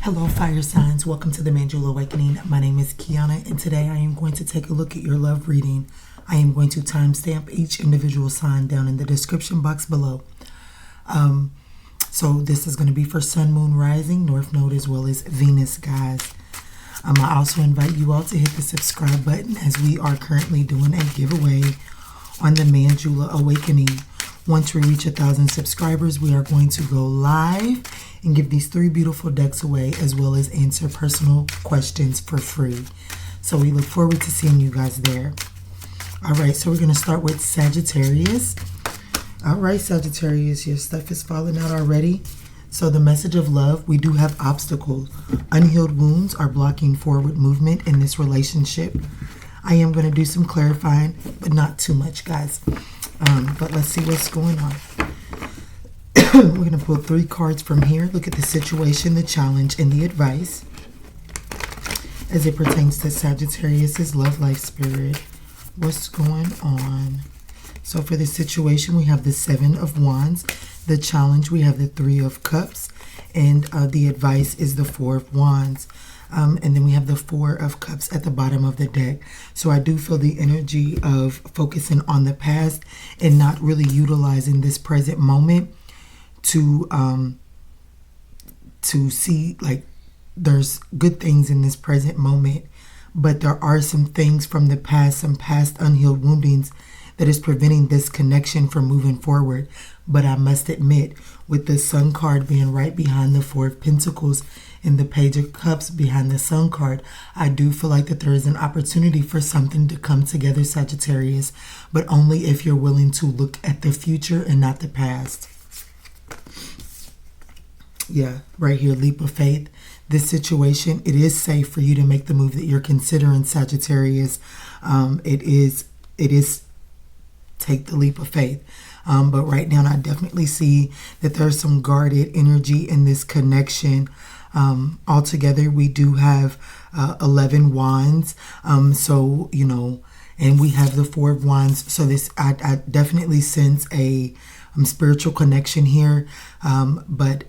Hello, fire signs. Welcome to the Mandula Awakening. My name is Kiana, and today I am going to take a look at your love reading. I am going to timestamp each individual sign down in the description box below. So this is going to be for Sun, Moon, Rising, North Node, as well as Venus, guys. I also invite you all to hit the subscribe button as we are currently doing a giveaway on the Mandula Awakening. Once we reach 1,000 subscribers, we are going to go live and give these 3 beautiful decks away, as well as answer personal questions for free. So we look forward to seeing you guys there. All right, so we're going to start with Sagittarius. All right, Sagittarius, your stuff is falling out already. So the message of love, we do have obstacles. Unhealed wounds are blocking forward movement in this relationship. I am going to do some clarifying, but not too much, guys. But let's see what's going on. We're going to pull 3 cards from here. Look at the situation, the challenge, and the advice as it pertains to Sagittarius's love life, spirit. What's going on? So for the situation, we have the 7 of Wands. The challenge, we have the 3 of Cups. And the advice is the 4 of Wands. And then we have the 4 of Cups at the bottom of the deck. So I do feel the energy of focusing on the past and not really utilizing this present moment to see, like, there's good things in this present moment, but there are some things from the past, some past unhealed woundings that is preventing this connection from moving forward. But I must admit, with the Sun card being right behind the 4 of Pentacles and the Page of Cups behind the Sun card, I do feel like that there is an opportunity for something to come together, Sagittarius, but only if you're willing to look at the future and not the past. Yeah, right here, leap of faith. This situation, it is safe for you to make the move that you're considering, Sagittarius. It is take the leap of faith. But right now, I definitely see that there's some guarded energy in this connection. Altogether, we do have 11 wands. So, you know, and we have the 4 of Wands. So this, I definitely sense a spiritual connection here. But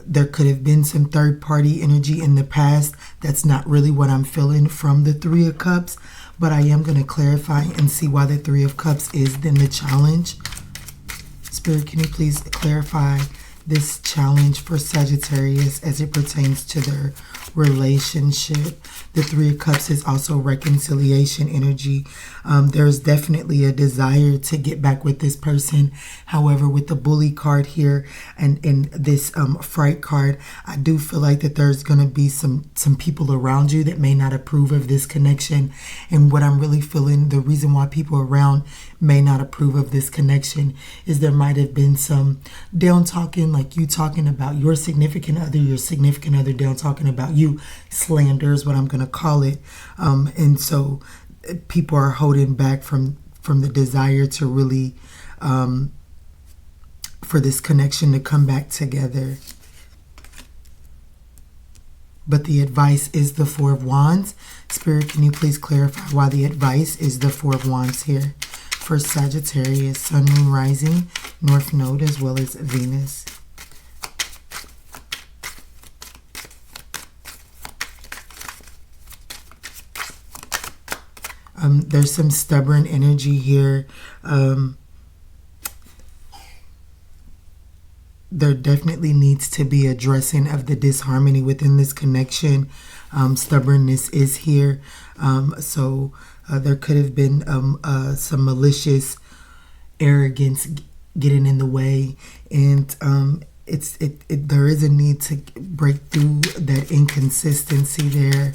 there could have been some third-party energy in the past. That's not really what I'm feeling from the 3 of Cups. But I am going to clarify and see why the 3 of Cups is then the challenge. Spirit, can you please clarify this challenge for Sagittarius as it pertains to their relationship? The 3 of Cups is also reconciliation energy. There's definitely a desire to get back with this person. However, with the bully card here and this fright card, I do feel like that there's going to be some people around you that may not approve of this connection. And what I'm really feeling, the reason why people around may not approve of this connection is there might have been some down talking, like you talking about your significant other down talking about you. Slander is what I'm going to call it. And so people are holding back from the desire to really for this connection to come back together. But the advice is the 4 of Wands. Spirit, can you please clarify why the advice is the 4 of Wands here for Sagittarius, Sun, Moon, Rising, North Node, as well as Venus? There's some stubborn energy here. There definitely needs to be addressing of the disharmony within this connection. Stubbornness is here. So there could have been some malicious arrogance getting in the way. And there is a need to break through that inconsistency there.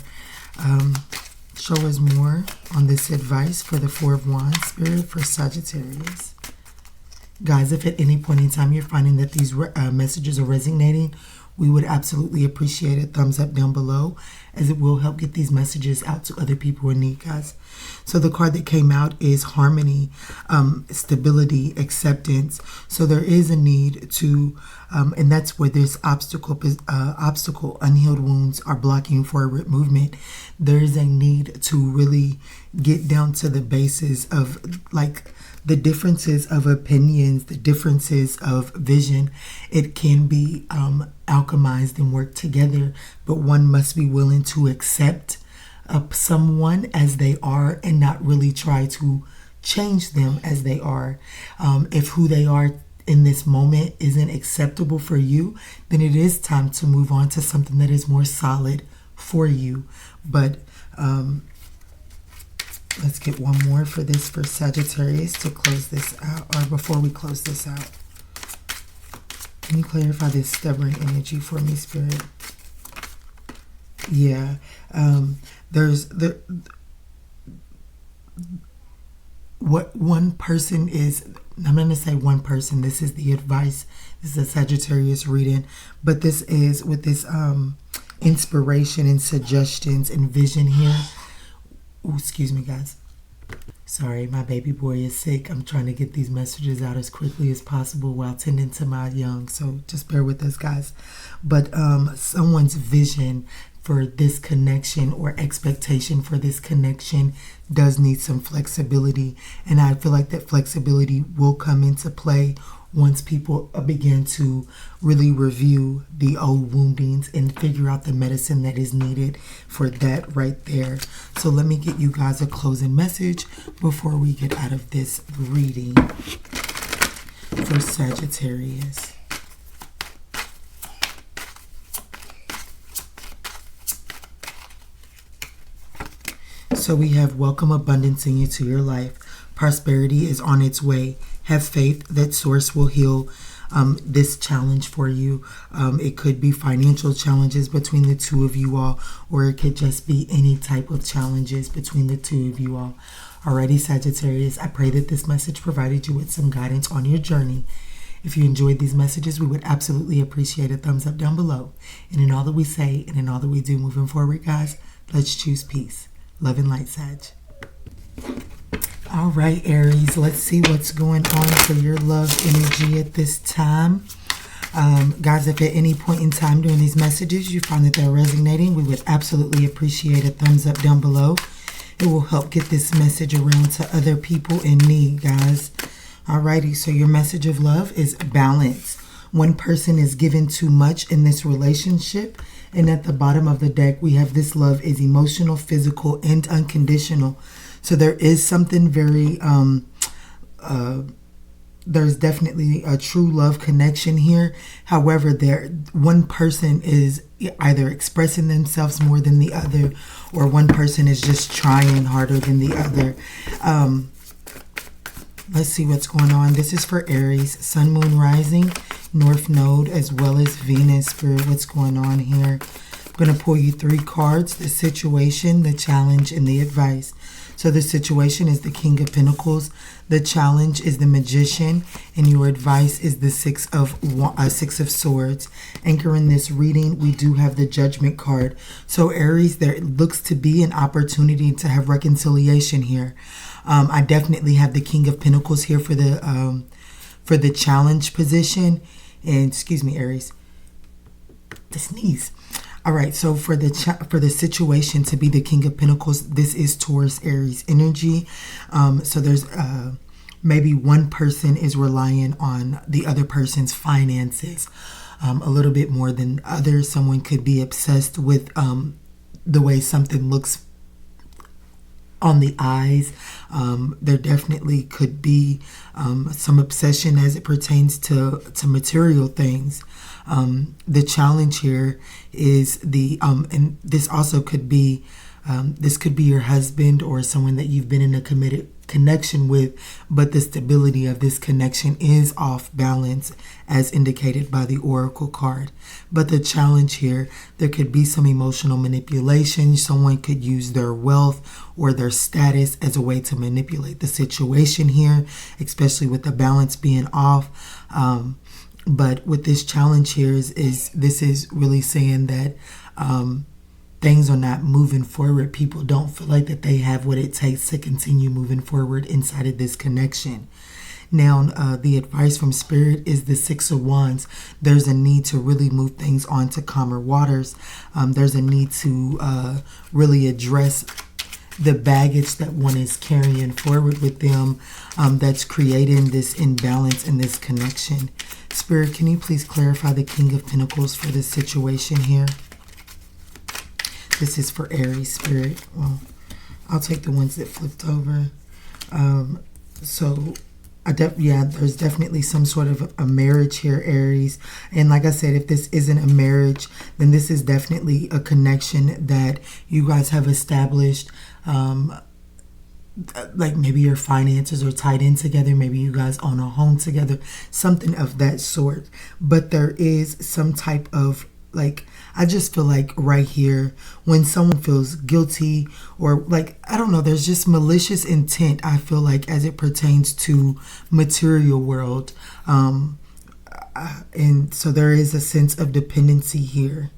Show us more on this advice for the 4 of Wands, Spirit, for Sagittarius. Guys, if at any point in time you're finding that these messages are resonating, we would absolutely appreciate a thumbs up down below, as it will help get these messages out to other people in need, guys. So the card that came out is harmony, stability, acceptance. So there is a need to, and that's where this obstacle, unhealed wounds are blocking forward movement. There is a need to really get down to the basis of, like, the differences of opinions, the differences of vision, it can be alchemized and work together, but one must be willing to accept someone as they are and not really try to change them as they are. If who they are in this moment isn't acceptable for you, then it is time to move on to something that is more solid for you. But let's get one more for this for Sagittarius to close this out, or before we close this out. Can you clarify this stubborn energy for me, Spirit? Yeah. There's what one person is, I'm going to say one person, this is the advice, this is a Sagittarius reading, but this is with this inspiration and suggestions and vision here. Ooh, excuse me, guys. Sorry, my baby boy is sick. I'm trying to get these messages out as quickly as possible while tending to my young, so just bear with us, guys. But someone's vision for this connection or expectation for this connection does need some flexibility, and I feel like that flexibility will come into play once people begin to really review the old woundings and figure out the medicine that is needed for that right there. So let me get you guys a closing message before we get out of this reading for Sagittarius. So we have welcome abundance into your life. Prosperity is on its way. Have faith that Source will heal this challenge for you. It could be financial challenges between the two of you all, or it could just be any type of challenges between the two of you all. Alrighty, Sagittarius, I pray that this message provided you with some guidance on your journey. If you enjoyed these messages, we would absolutely appreciate a thumbs up down below. And in all that we say and in all that we do moving forward, guys, let's choose peace. Love and light, Sag. All right, Aries, let's see what's going on for your love energy at this time. Guys, if at any point in time during these messages you find that they're resonating, we would absolutely appreciate a thumbs up down below. It will help get this message around to other people in need, guys. Alrighty, so your message of love is balance. One person is given too much in this relationship. And at the bottom of the deck, we have this love is emotional, physical, and unconditional. So there is something very, there's definitely a true love connection here. However, one person is either expressing themselves more than the other, or one person is just trying harder than the other. Let's see what's going on. This is for Aries, Sun, Moon, Rising, North Node, as well as Venus. Spirit, what's going on here? I'm going to pull you 3 cards, the situation, the challenge, and the advice. So the situation is the King of Pentacles, the challenge is the Magician, and your advice is the Six of Swords. Anchoring this reading, we do have the Judgment card. So Aries, there looks to be an opportunity to have reconciliation here. I definitely have the King of Pentacles here for the challenge position. And excuse me, Aries, the sneeze. All right, so for the situation to be the King of Pentacles, this is Taurus Aries energy. So there's maybe one person is relying on the other person's finances a little bit more than others. Someone could be obsessed with the way something looks on the eyes. There definitely could be some obsession as it pertains to material things. The challenge here is and this also could be this could be your husband or someone that you've been in a committed connection with, but the stability of this connection is off balance as indicated by the Oracle card. But the challenge here, there could be some emotional manipulation. Someone could use their wealth or their status as a way to manipulate the situation here, especially with the balance being off. But with this challenge here this is really saying that things are not moving forward. People don't feel like that they have what it takes to continue moving forward inside of this connection. Now, the advice from Spirit is the Six of Wands. There's a need to really move things on to calmer waters. There's a need to really address the baggage that one is carrying forward with them, that's creating this imbalance in this connection. Spirit, can you please clarify the King of Pentacles for this situation here? This is for Aries, Spirit. Well, I'll take the ones that flipped over. So there's definitely some sort of a marriage here, Aries. And like I said, if this isn't a marriage, then this is definitely a connection that you guys have established. Like maybe your finances are tied in together. Maybe you guys own a home together, something of that sort. But there is some type of, like, I just feel like right here, when someone feels guilty or like, I don't know, there's just malicious intent, I feel like, as it pertains to material world. And so there is a sense of dependency here.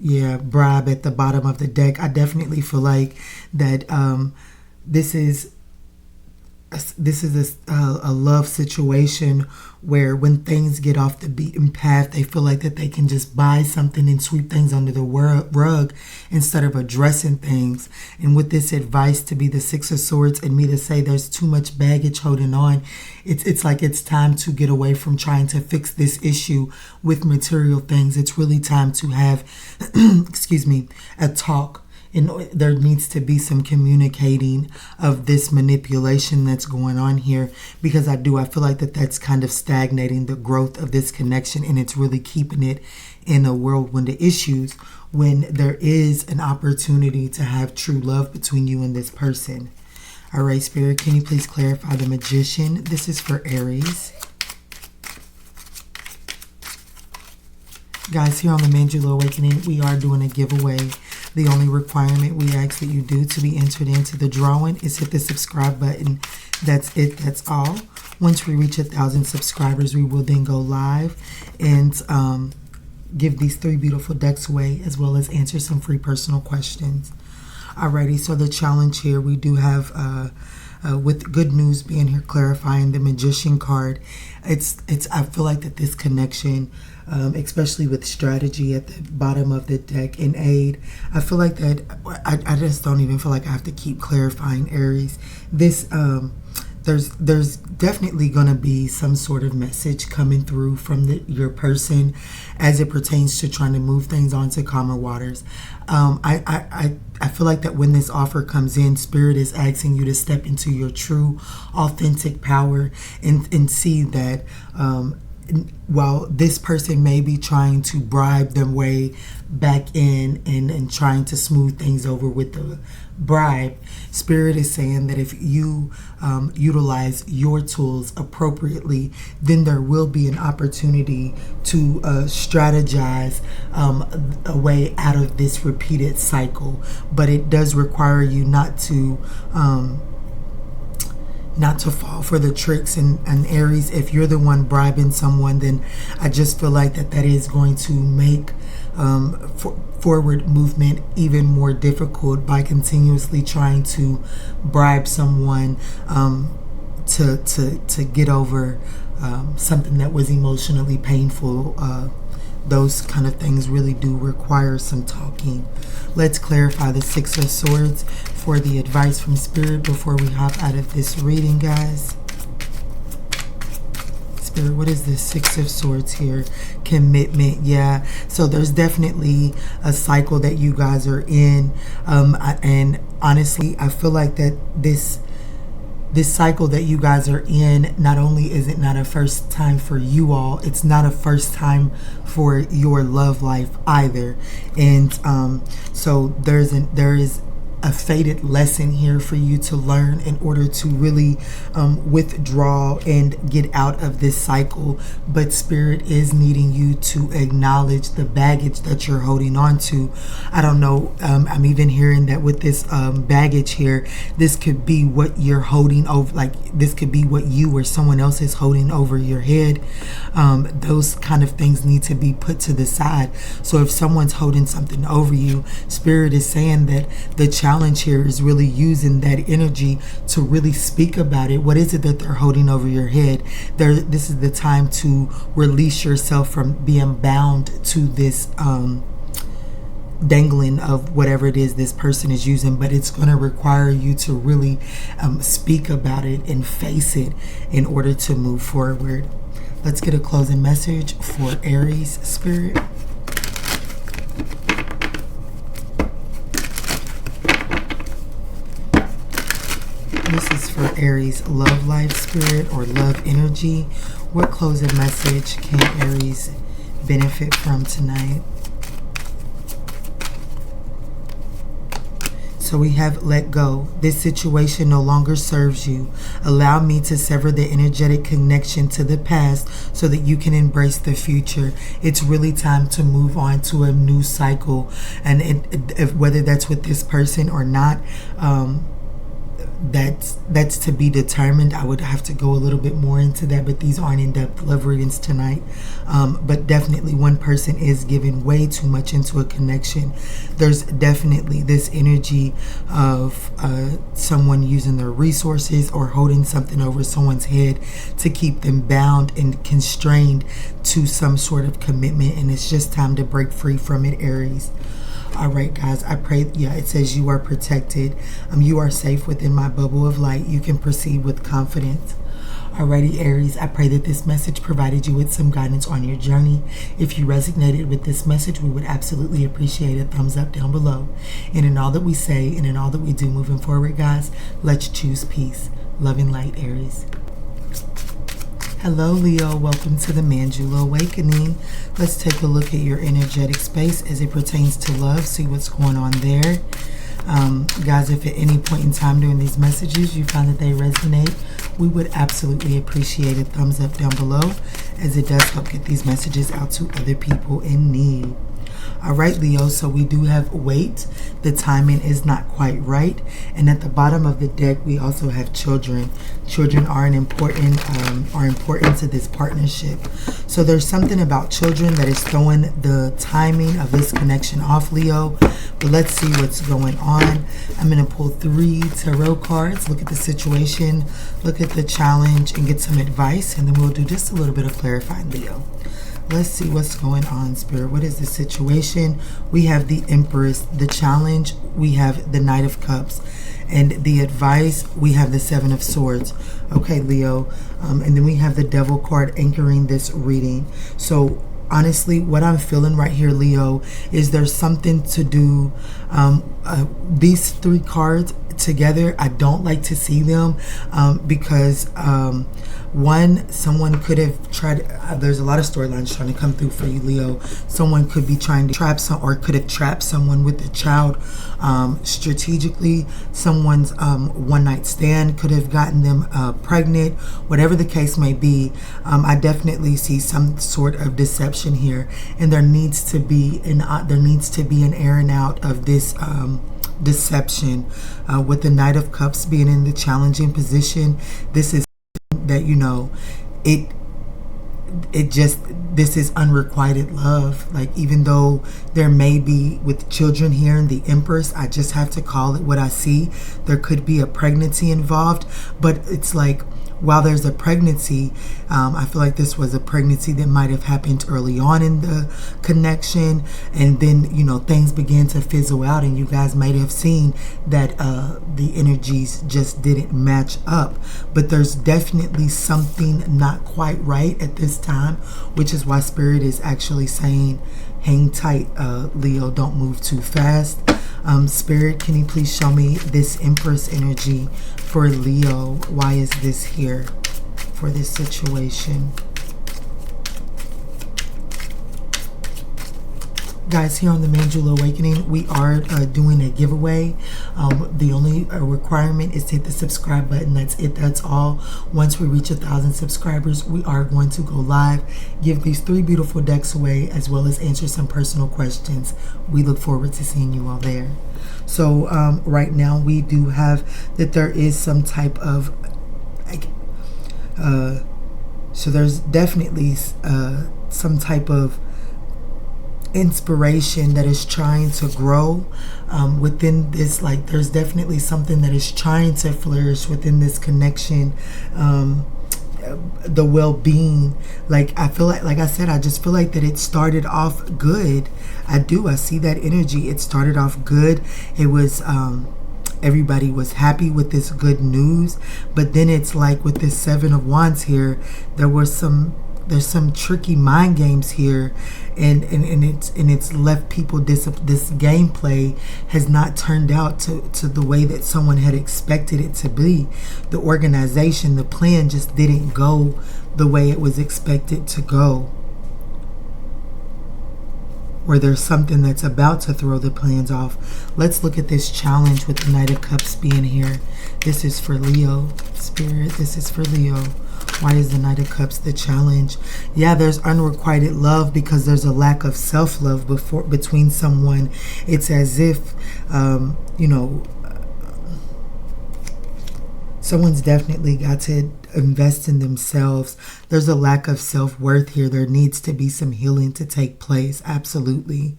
Yeah, bribe at the bottom of the deck. I definitely feel like that this is a love situation where when things get off the beaten path, they feel like that they can just buy something and sweep things under the rug instead of addressing things. And with this advice to be the Six of Swords and me to say there's too much baggage holding on, it's like it's time to get away from trying to fix this issue with material things. It's really time to have, excuse me, a talk. And there needs to be some communicating of this manipulation that's going on here, because I feel like that's kind of stagnating the growth of this connection, and it's really keeping it in a whirlwind of issues when there is an opportunity to have true love between you and this person. All right, Spirit, can you please clarify the Magician? This is for Aries. Guys, here on the Mandula Awakening, we are doing a giveaway. The only requirement we ask that you do to be entered into the drawing is hit the subscribe button. That's it. That's all. Once we reach 1,000 subscribers, we will then go live and give these 3 beautiful decks away, as well as answer some free personal questions. Alrighty, so the challenge here, we do have with good news being here, clarifying the Magician card. I feel like that this connection, especially with strategy at the bottom of the deck and aid, I feel like that I just don't even feel like I have to keep clarifying, Aries. This there's definitely going to be some sort of message coming through from your person as it pertains to trying to move things onto calmer waters. I feel like that when this offer comes in, Spirit is asking you to step into your true, authentic power and see that while this person may be trying to bribe their way back in and trying to smooth things over with the bribe, Spirit is saying that if you utilize your tools appropriately, then there will be an opportunity to strategize a way out of this repeated cycle. But it does require you not to fall for the tricks. And Aries, if you're the one bribing someone, then I just feel like that is going to make forward movement even more difficult by continuously trying to bribe someone to get over something that was emotionally painful. Those kind of things really do require some talking. Let's clarify the Six of Swords for the advice from Spirit before we hop out of this reading, guys. Spirit, what is the Six of Swords here? Commitment. Yeah, so there's definitely a cycle that you guys are in, and honestly, I feel like that this cycle that you guys are in, not only is it not a first time for you all, it's not a first time for your love life either. And so there is a fated lesson here for you to learn in order to really withdraw and get out of this cycle. But Spirit is needing you to acknowledge the baggage that you're holding on to. I don't know, I'm even hearing that with this baggage here, this could be what you're holding over, like this could be what you or someone else is holding over your head. Those kind of things need to be put to the side. So if someone's holding something over you, Spirit is saying that the challenge here is really using that energy to really speak about it. What is it that they're holding over your head? This is the time to release yourself from being bound to this dangling of whatever it is this person is using, but it's going to require you to really speak about it and face it in order to move forward. Let's get a closing message for Aries spirit. This is for Aries love life spirit or love energy. What closing message can Aries benefit from tonight? So we have let go. This situation no longer serves you. Allow me to sever the energetic connection to the past so that you can embrace the future. It's really time to move on to a new cycle. And whether that's with this person or not, that's to be determined. I would have to go a little bit more into that, but these aren't in-depth love readings tonight. But definitely one person is giving way too much into a connection. There's definitely this energy of someone using their resources or holding something over someone's head to keep them bound and constrained to some sort of commitment, and it's just time to break free from it, Aries. All right, guys, I pray, it says you are protected. You are safe within my bubble of light. You can proceed with confidence. Alrighty, Aries, I pray that this message provided you with some guidance on your journey. If you resonated with this message, we would absolutely appreciate a thumbs up down below. And in all that we say and in all that we do moving forward, guys, let's choose peace. Love and light, Aries. Hello, Leo. Welcome to the Mandula Awakening. Let's take a look at your energetic space as it pertains to love. See what's going on there. Guys, if at any point in time during these messages you find that they resonate, we would absolutely appreciate a thumbs up down below, as it does help get these messages out to other people in need. All right, Leo, so we do have wait. The timing is not quite right. And at the bottom of the deck, we also have children. Children are important to this partnership. So there's something about children that is throwing the timing of this connection off, Leo. But let's see what's going on. I'm going to pull 3 tarot cards, look at the situation, look at the challenge, and get some advice. And then we'll do just a little bit of clarifying, Leo. Let's see what's going on, Spirit. What is the situation? We have the Empress. The challenge, we have the Knight of Cups. And the advice, we have the 7 of Swords. Okay, Leo. And then we have the Devil card anchoring this reading. So honestly, what I'm feeling right here, Leo, is there's something to do. These 3 cards together, I don't like to see them because one, someone could have tried, there's a lot of storylines trying to come through for you, Leo. Someone could be trying to trap or could have trapped someone with a child strategically. Someone's one night stand could have gotten them pregnant. Whatever the case may be, I definitely see some sort of deception here, and there needs to be an airing out of this deception. With the Knight of Cups being in the challenging position, this is that, you know, this is unrequited love. Like, even though there may be with children here in the Empress, I just have to call it what I see. There could be a pregnancy involved, but it's like, while there's a pregnancy, I feel like this was a pregnancy that might have happened early on in the connection, and then, you know, things began to fizzle out, and you guys might have seen that the energies just didn't match up. But there's definitely something not quite right at this time, which is why Spirit is actually saying, hang tight, Leo, don't move too fast. Spirit, can you please show me this Empress energy for Leo? Why is this here for this situation? Guys, here on the Mandula Awakening, we are doing a giveaway. The only requirement is to hit the subscribe button. That's it. That's all. Once we reach 1,000 subscribers, we are going to go live, give these 3 beautiful decks away, as well as answer some personal questions. We look forward to seeing you all there. So right now, we do have that there is some type of so there's definitely some type of inspiration that is trying to grow within this. Like, there's definitely something that is trying to flourish within this connection, the well-being. Like I feel like I said, I just feel like that it started off good. I see that energy. It started off good. It was everybody was happy with this good news, but then it's like with this Seven of Wands here, there's some tricky mind games here, and it's left people, this gameplay has not turned out to the way that someone had expected it to be. The organization, the plan just didn't go the way it was expected to go, or there's something that's about to throw the plans off. Let's look at this challenge with the Knight of Cups being here. This is for Leo. Spirit, this is for Leo. Why is the Knight of Cups the challenge? Yeah, there's unrequited love because there's a lack of self-love between someone. It's as if, someone's definitely got to invest in themselves. There's a lack of self-worth here. There needs to be some healing to take place. Absolutely.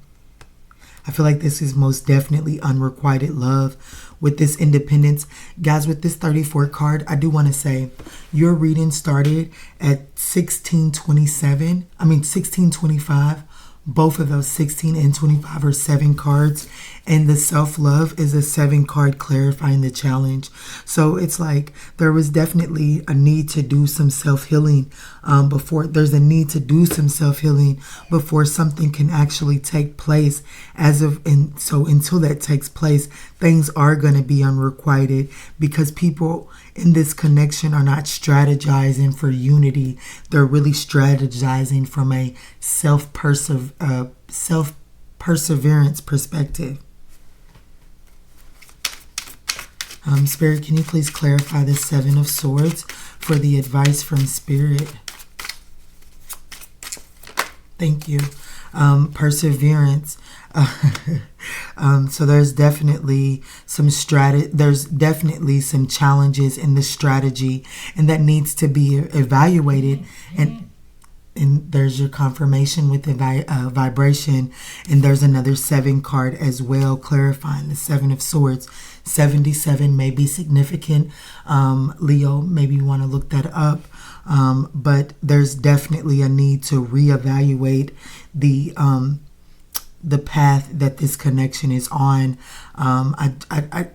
I feel like this is most definitely unrequited love with this Independence. Guys, with this 34 card, I do want to say your reading started at 1625. Both of those 16 and 25 are 7 cards. And the self-love is a 7 card clarifying the challenge. So it's like there was definitely a need to do some self-healing before. There's a need to do some self-healing before something can actually take place. So until that takes place, things are going to be unrequited because people in this connection are not strategizing for unity. They're really strategizing from a self-perseverance perspective. Spirit, can you please clarify the Seven of Swords for the advice from Spirit? Thank you. Perseverance. So there's definitely some challenges in the strategy, and that needs to be evaluated. And there's your confirmation with the vibration. And there's another 7 card as well, clarifying the Seven of Swords. 77 may be significant. Leo, maybe you want to look that up. But there's definitely a need to reevaluate the path that this connection is on.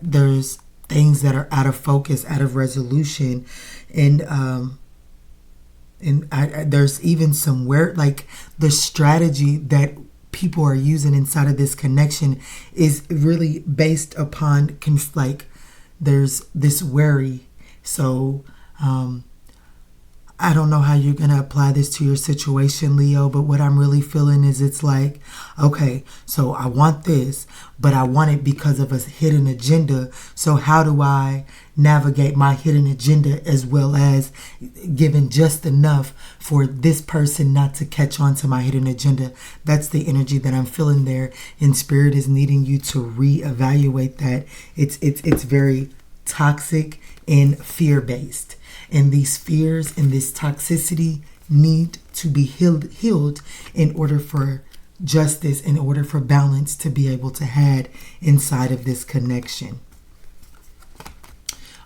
There's things that are out of focus, out of resolution, and there's even somewhere like the strategy that people are using inside of this connection is really based upon there's this worry. So I don't know how you're going to apply this to your situation, Leo, but what I'm really feeling is it's like, okay, so I want this, but I want it because of a hidden agenda. So how do I navigate my hidden agenda as well as giving just enough for this person not to catch on to my hidden agenda? That's the energy that I'm feeling there. And Spirit is needing you to reevaluate that. It's very toxic and fear-based. And these fears and this toxicity need to be healed in order for justice, in order for balance to be able to head inside of this connection.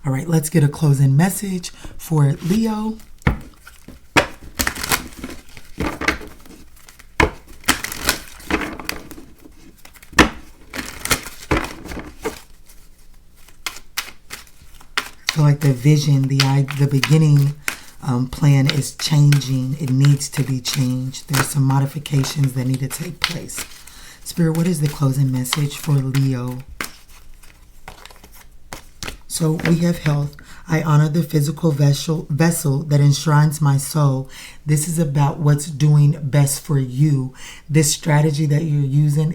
All right, let's get a closing message for Leo. I feel like the vision, the beginning plan is changing. It needs to be changed. There's some modifications that need to take place. Spirit, what is the closing message for Leo? So we have health. I honor the physical vessel that enshrines my soul. This is about what's doing best for you. This strategy that you're using,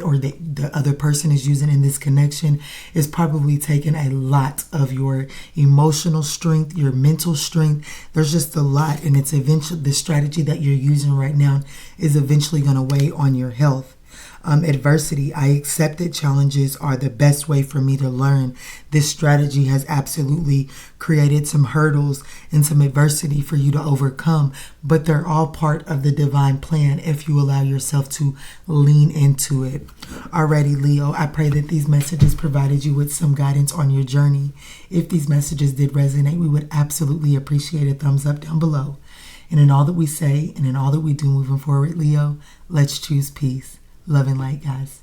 or the other person is using in this connection, is probably taking a lot of your emotional strength, your mental strength. There's just a lot, and it's eventually the strategy that you're using right now is eventually going to weigh on your health. Adversity. I accept that challenges are the best way for me to learn. This strategy has absolutely created some hurdles and some adversity for you to overcome, but they're all part of the divine plan if you allow yourself to lean into it. Alrighty, Leo, I pray that these messages provided you with some guidance on your journey. If these messages did resonate, we would absolutely appreciate a thumbs up down below. And in all that we say and in all that we do moving forward, Leo, let's choose peace. Love and light, guys.